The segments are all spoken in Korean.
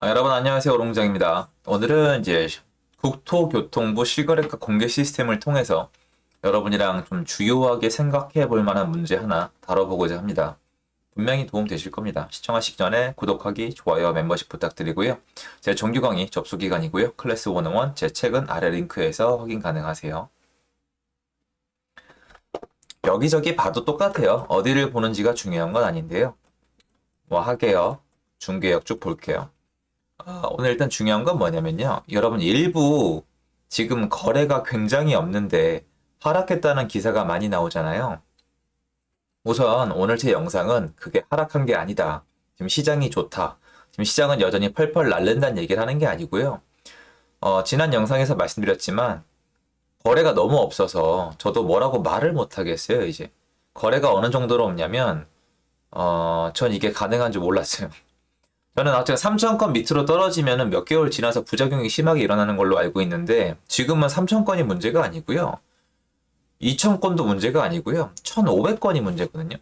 여러분 안녕하세요. 오롱장입니다. 오늘은 이제 국토교통부 실거래가 공개 시스템을 통해서 여러분이랑 좀 주요하게 생각해 볼 만한 문제 하나 다뤄보고자 합니다. 분명히 도움 되실 겁니다. 시청하시기 전에 구독하기, 좋아요, 멤버십 부탁드리고요. 제 정규 강의 접수 기간이고요. 클래스 101 제 책은 아래 링크에서 확인 가능하세요. 여기저기 봐도 똑같아요. 어디를 보는지가 중요한 건 아닌데요. 뭐 하게요. 중개역 쭉 볼게요. 오늘 일단 중요한 건 뭐냐면요. 여러분 일부 지금 거래가 굉장히 없는데 하락했다는 기사가 많이 나오잖아요. 우선 오늘 제 영상은 그게 하락한 게 아니다. 지금 시장이 좋다. 지금 시장은 여전히 펄펄 날른다는 얘기를 하는 게 아니고요. 지난 영상에서 말씀드렸지만 거래가 너무 없어서 저도 뭐라고 말을 못 하겠어요, 이제. 거래가 어느 정도로 없냐면 전 이게 가능한 줄 몰랐어요. 저는 아무튼 3,000건 밑으로 떨어지면은 몇 개월 지나서 부작용이 심하게 일어나는 걸로 알고 있는데 지금은 3,000건이 문제가 아니고요. 2,000건도 문제가 아니고요. 1,500건이 문제거든요.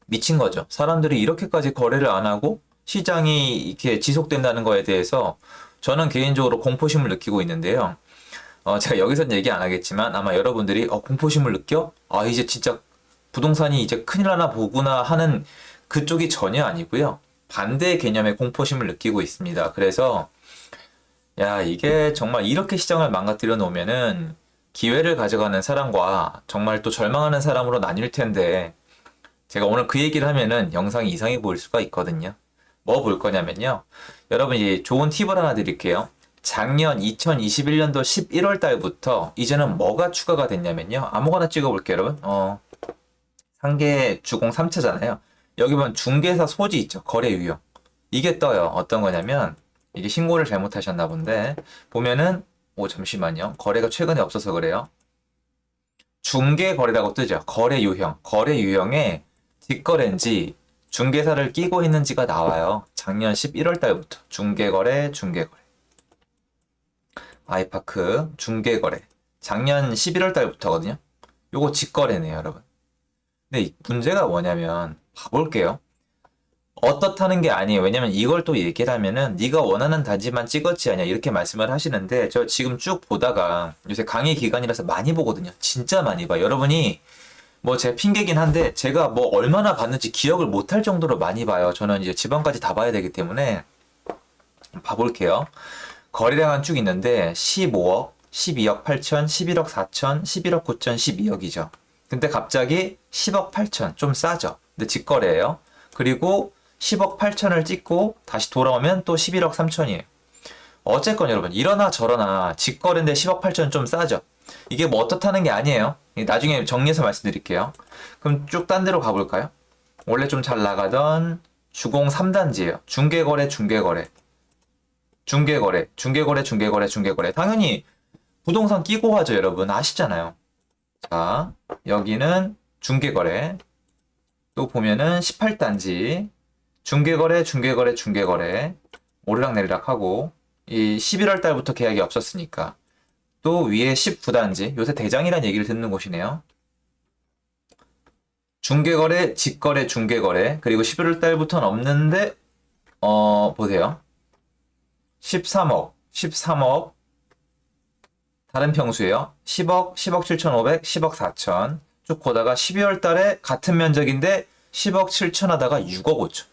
미친 거죠. 사람들이 이렇게까지 거래를 안 하고 시장이 이렇게 지속된다는 거에 대해서 저는 개인적으로 공포심을 느끼고 있는데요. 제가 여기서는 얘기 안 하겠지만 아마 여러분들이 공포심을 느껴? 이제 진짜 부동산이 이제 큰일 나나 보구나 하는 그쪽이 전혀 아니고요. 반대 개념의 공포심을 느끼고 있습니다. 그래서 야, 이게 정말 이렇게 시장을 망가뜨려 놓으면은 기회를 가져가는 사람과 정말 또 절망하는 사람으로 나뉠 텐데 제가 오늘 그 얘기를 하면은 영상이 이상해 보일 수가 있거든요. 뭐 볼 거냐면요. 여러분 이 좋은 팁을 하나 드릴게요. 작년 2021년도 11월 달부터 이제는 뭐가 추가가 됐냐면요. 아무거나 찍어볼게요, 여러분. 상계 주공 3차잖아요. 여기 보면 중개사 소지 있죠. 거래 유형. 이게 떠요. 어떤 거냐면 이게 신고를 잘못하셨나 본데 보면은 잠시만요. 거래가 최근에 없어서 그래요. 중개 거래라고 뜨죠. 거래 유형. 거래 유형에 뒷거래인지 중개사를 끼고 있는지가 나와요. 작년 11월 달부터 중개거래, 중개거래. 아이파크 중개거래. 작년 11월 달부터거든요. 요거 직거래네요, 여러분. 근데 이 문제가 뭐냐면 봐볼게요. 어떻다는 게 아니에요. 왜냐면 이걸 또 얘기를 하면은 네가 원하는 단지만 찍었지 않냐 이렇게 말씀을 하시는데 저 지금 쭉 보다가 요새 강의 기간이라서 많이 보거든요. 진짜 많이 봐요. 여러분이 뭐 제 핑계긴 한데 제가 뭐 얼마나 봤는지 기억을 못할 정도로 많이 봐요. 저는 이제 지방까지 다 봐야 되기 때문에 봐볼게요. 거래량은 쭉 있는데 15억, 12억 8천, 11억 4천, 11억 9천, 12억이죠. 근데 갑자기 10억 8천 좀 싸죠. 근데 직거래예요. 그리고 10억 8천을 찍고 다시 돌아오면 또 11억 3천이에요. 어쨌건 여러분 이러나 저러나 직거래인데 10억 8천 좀 싸죠. 이게 뭐 어떻다는 게 아니에요. 나중에 정리해서 말씀드릴게요. 그럼 쭉 딴 데로 가볼까요? 원래 좀 잘 나가던 주공 3단지예요. 중개거래, 중개거래. 중개거래, 중개거래, 중개거래, 중개거래. 당연히 부동산 끼고 하죠, 여러분. 아시잖아요. 자, 여기는 중개거래. 또 보면은 18단지. 중개거래, 중개거래, 중개거래. 오르락내리락 하고, 이 11월 달부터 계약이 없었으니까. 또 위에 19단지. 요새 대장이란 얘기를 듣는 곳이네요. 중개거래, 직거래, 중개거래. 그리고 11월 달부터는 없는데, 보세요. 13억, 13억, 다른 평수예요. 10억, 10억 7,500, 10억 4천. 쭉 보다가 12월 달에 같은 면적인데 10억 7천 하다가 6억 5천.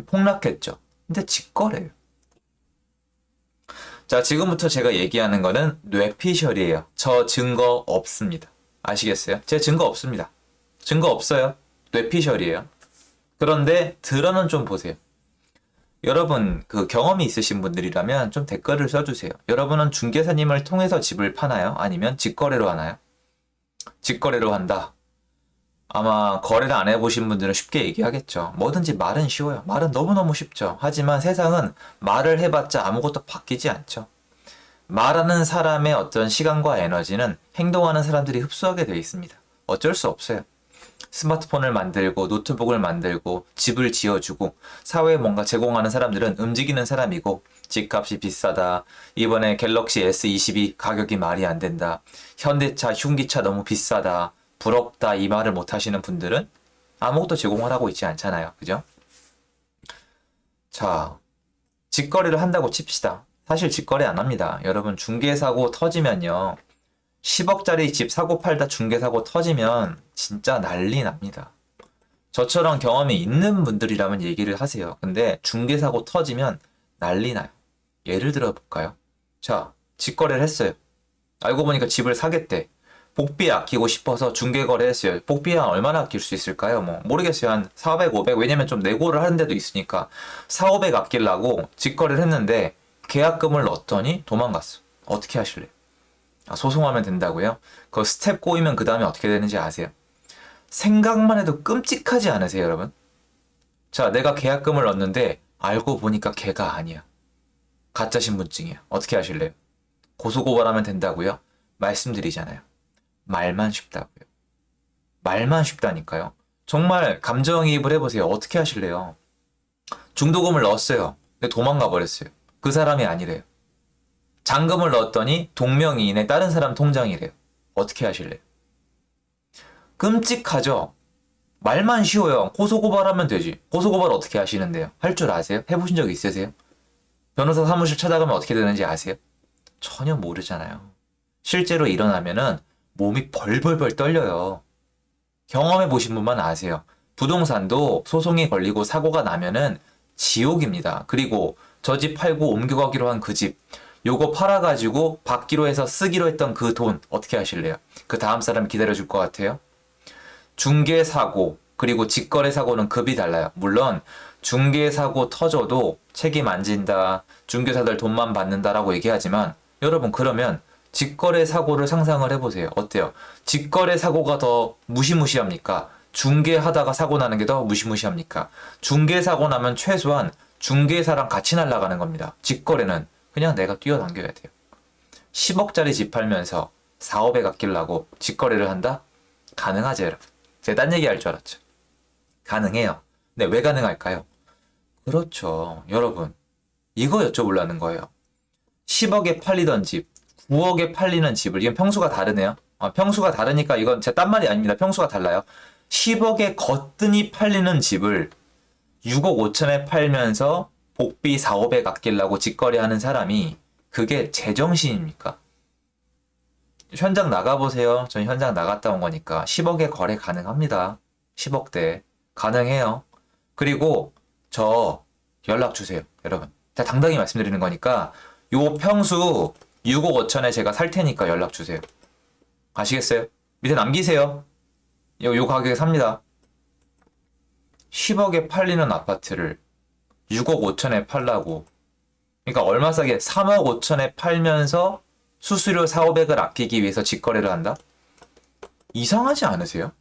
폭락했죠. 근데 직거래예요. 자, 지금부터 제가 얘기하는 거는 뇌피셜이에요. 저 증거 없습니다. 아시겠어요? 제 증거 없습니다. 증거 없어요. 뇌피셜이에요. 그런데 드러는 좀 보세요. 여러분 그 경험이 있으신 분들이라면 좀 댓글을 써주세요. 여러분은 중개사님을 통해서 집을 파나요? 아니면 직거래로 하나요? 직거래로 한다. 아마 거래를 안 해보신 분들은 쉽게 얘기하겠죠. 뭐든지 말은 쉬워요. 말은 너무너무 쉽죠. 하지만 세상은 말을 해봤자 아무것도 바뀌지 않죠. 말하는 사람의 어떤 시간과 에너지는 행동하는 사람들이 흡수하게 되어 있습니다. 어쩔 수 없어요. 스마트폰을 만들고 노트북을 만들고 집을 지어주고 사회에 뭔가 제공하는 사람들은 움직이는 사람이고 집값이 비싸다. 이번에 갤럭시 S22 가격이 말이 안 된다. 현대차, 흉기차 너무 비싸다. 부럽다. 이 말을 못 하시는 분들은 아무것도 제공을 하고 있지 않잖아요. 그죠? 자, 직거래를 한다고 칩시다. 사실 직거래 안 합니다. 여러분, 중개사고 터지면요. 10억짜리 집 사고 팔다 중개사고 터지면 진짜 난리 납니다. 저처럼 경험이 있는 분들이라면 얘기를 하세요. 근데 중개사고 터지면 난리 나요. 예를 들어 볼까요? 자, 직거래를 했어요. 알고 보니까 집을 사겠대. 복비 아끼고 싶어서 중개거래 했어요. 복비 한 얼마나 아낄 수 있을까요? 뭐 모르겠어요. 한 400, 500. 왜냐면 좀 내고를 하는 데도 있으니까 4, 500 아끼려고 직거래를 했는데 계약금을 넣었더니 도망갔어. 어떻게 하실래요? 아, 소송하면 된다고요? 그 스텝 꼬이면 그 다음에 어떻게 되는지 아세요? 생각만 해도 끔찍하지 않으세요, 여러분? 자, 내가 계약금을 넣었는데 알고 보니까 걔가 아니야. 가짜 신분증이야. 어떻게 하실래요? 고소고발하면 된다고요? 말씀드리잖아요. 말만 쉽다고요. 말만 쉽다니까요. 정말 감정이입을 해보세요. 어떻게 하실래요? 중도금을 넣었어요. 근데 도망가 버렸어요. 그 사람이 아니래요. 잔금을 넣었더니 동명이인의 다른 사람 통장이래요. 어떻게 하실래요? 끔찍하죠? 말만 쉬워요. 고소고발하면 되지. 고소고발 어떻게 하시는데요? 할 줄 아세요? 해보신 적 있으세요? 변호사 사무실 찾아가면 어떻게 되는지 아세요? 전혀 모르잖아요. 실제로 일어나면은 몸이 벌벌벌 떨려요. 경험해 보신 분만 아세요. 부동산도 소송이 걸리고 사고가 나면은 지옥입니다. 그리고 저 집 팔고 옮겨가기로 한 그 집, 요거 팔아가지고 받기로 해서 쓰기로 했던 그 돈 어떻게 하실래요? 그 다음 사람 기다려줄 것 같아요? 중개사고, 그리고 직거래사고는 급이 달라요. 물론 중개사고 터져도 책임 안 진다, 중개사들 돈만 받는다라고 얘기하지만 여러분 그러면 직거래사고를 상상을 해보세요. 어때요? 직거래사고가 더 무시무시합니까? 중개하다가 사고 나는 게 더 무시무시합니까? 중개사고 나면 최소한 중개사랑 같이 날아가는 겁니다. 직거래는 그냥 내가 뛰어당겨야 돼요. 10억짜리 집 팔면서 4, 500 아끼려고 직거래를 한다? 가능하죠, 여러분. 제가 딴 얘기 할 줄 알았죠. 가능해요. 근데 왜 가능할까요? 그렇죠. 여러분, 이거 여쭤보려는 거예요. 10억에 팔리던 집, 9억에 팔리는 집을, 이건 평수가 다르네요. 평수가 다르니까 이건 제 딴 말이 아닙니다. 평수가 달라요. 10억에 거뜬히 팔리는 집을 6억 5천에 팔면서 복비 4, 500 아끼려고 직거래하는 사람이 그게 제정신입니까? 현장 나가보세요. 전 현장 나갔다 온 거니까 10억에 거래 가능합니다. 10억대 가능해요. 그리고 저 연락 주세요. 여러분. 제가 당당히 말씀드리는 거니까 요 평수 6억 5천에 제가 살 테니까 연락 주세요. 아시겠어요? 밑에 남기세요. 요 가격에 삽니다. 10억에 팔리는 아파트를 6억 5천에 팔라고. 그러니까 얼마 싸게 3억 5천에 팔면서 수수료 4, 500을 아끼기 위해서 직거래를 한다? 이상하지 않으세요?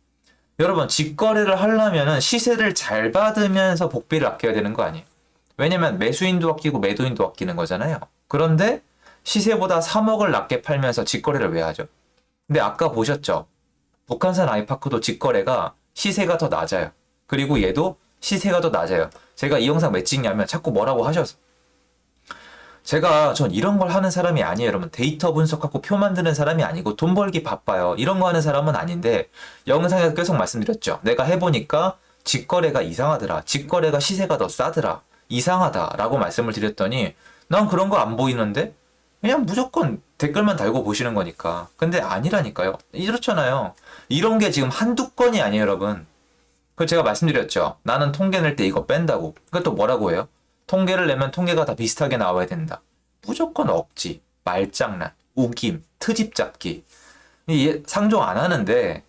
여러분, 직거래를 하려면 시세를 잘 받으면서 복비를 아껴야 되는 거 아니에요? 왜냐면 매수인도 아끼고 매도인도 아끼는 거잖아요. 그런데 시세보다 3억을 낮게 팔면서 직거래를 왜 하죠? 근데 아까 보셨죠? 북한산 아이파크도 직거래가 시세가 더 낮아요. 그리고 얘도 시세가 더 낮아요. 제가 이 영상 왜 찍냐면 자꾸 뭐라고 하셔서. 전 이런 걸 하는 사람이 아니에요, 여러분. 데이터 분석하고 표 만드는 사람이 아니고 돈 벌기 바빠요. 이런 거 하는 사람은 아닌데 영상에서 계속 말씀드렸죠. 내가 해보니까 직거래가 이상하더라. 직거래가 시세가 더 싸더라. 이상하다라고 말씀을 드렸더니 난 그런 거 안 보이는데? 그냥 무조건 댓글만 달고 보시는 거니까. 근데 아니라니까요. 이렇잖아요. 이런 게 지금 한두 건이 아니에요, 여러분. 그 제가 말씀드렸죠. 나는 통계 낼 때 이거 뺀다고. 그또 뭐라고 해요? 통계를 내면 통계가 다 비슷하게 나와야 된다. 무조건 억지, 말장난, 우김, 트집 잡기. 상종 안 하는데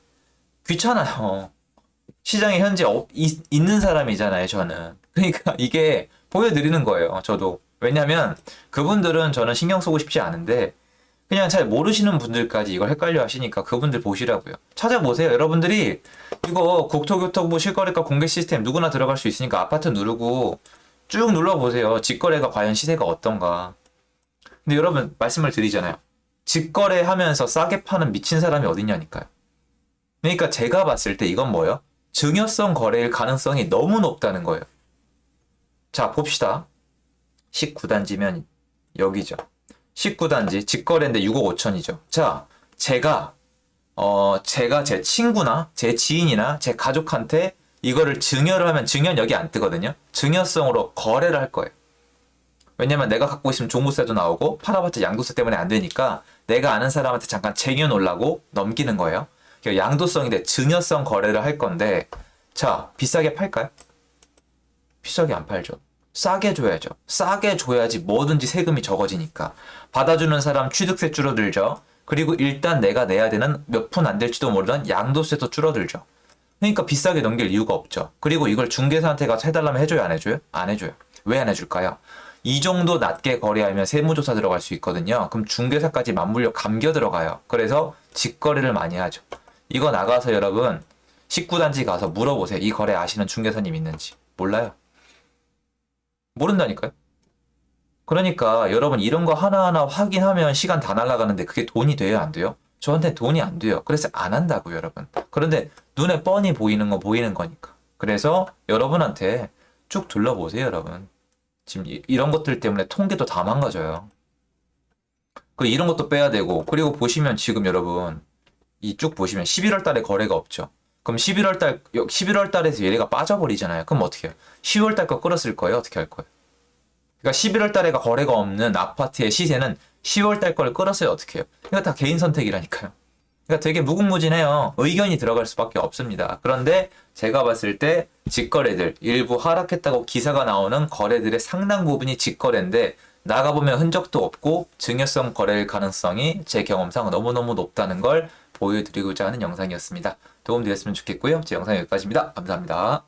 귀찮아요. 시장에 현재 있는 사람이잖아요, 저는. 그러니까 이게 보여드리는 거예요, 저도. 왜냐면 그분들은 저는 신경 쓰고 싶지 않은데 그냥 잘 모르시는 분들까지 이걸 헷갈려 하시니까 그분들 보시라고요. 찾아보세요. 여러분들이 이거 국토교통부 실거래가 공개 시스템 누구나 들어갈 수 있으니까 아파트 누르고 쭉 눌러보세요. 직거래가 과연 시세가 어떤가. 근데 여러분 말씀을 드리잖아요. 직거래 하면서 싸게 파는 미친 사람이 어딨냐니까요. 그러니까 제가 봤을 때 이건 뭐예요? 증여성 거래일 가능성이 너무 높다는 거예요. 자, 봅시다. 19단지면 여기죠. 19단지 직거래인데 6억 5천이죠. 자, 제가 제 친구나 제 지인이나 제 가족한테 이거를 증여를 하면 증여는 여기 안 뜨거든요. 증여성으로 거래를 할 거예요. 왜냐면 내가 갖고 있으면 종부세도 나오고 팔아봤자 양도세 때문에 안 되니까 내가 아는 사람한테 잠깐 쟁여놓으려고 넘기는 거예요. 그러니까 양도성인데 증여성 거래를 할 건데 자, 비싸게 팔까요? 비싸게 안 팔죠. 싸게 줘야죠. 싸게 줘야지 뭐든지 세금이 적어지니까. 받아주는 사람 취득세 줄어들죠. 그리고 일단 내가 내야 되는 몇 푼 안 될지도 모르는 양도세도 줄어들죠. 그러니까 비싸게 넘길 이유가 없죠. 그리고 이걸 중개사한테 가서 해달라면 해줘요, 안 해줘요? 안 해줘요. 왜 안 해줄까요? 이 정도 낮게 거래하면 세무조사 들어갈 수 있거든요. 그럼 중개사까지 맞물려 감겨 들어가요. 그래서 직거래를 많이 하죠. 이거 나가서 여러분 19단지 가서 물어보세요. 이 거래 아시는 중개사님 있는지. 몰라요. 모른다니까요. 그러니까 여러분 이런 거 하나하나 확인하면 시간 다 날아가는데 그게 돈이 돼요, 안 돼요? 저한테 돈이 안 돼요. 그래서 안 한다고요, 여러분. 그런데 눈에 뻔히 보이는 거 보이는 거니까. 그래서 여러분한테 쭉 둘러보세요, 여러분. 지금 이런 것들 때문에 통계도 다 망가져요. 그 이런 것도 빼야 되고 그리고 보시면 지금 여러분 이 쭉 보시면 11월 달에 거래가 없죠. 그럼 11월 달에서 얘네가 빠져버리잖아요. 그럼 어떻게 해요? 10월 달 거 끌었을 거예요? 어떻게 할 거예요? 그러니까 11월 달에가 거래가 없는 아파트의 시세는 10월 달 걸 끌었어요. 어떻게 해요? 이거 다 개인 선택이라니까요. 그러니까 되게 무궁무진해요. 의견이 들어갈 수밖에 없습니다. 그런데 제가 봤을 때 직거래들 일부 하락했다고 기사가 나오는 거래들의 상당 부분이 직거래인데 나가보면 흔적도 없고 증여성 거래일 가능성이 제 경험상 너무너무 높다는 걸 보여드리고자 하는 영상이었습니다. 도움되셨으면 좋겠고요. 제 영상 여기까지입니다. 감사합니다.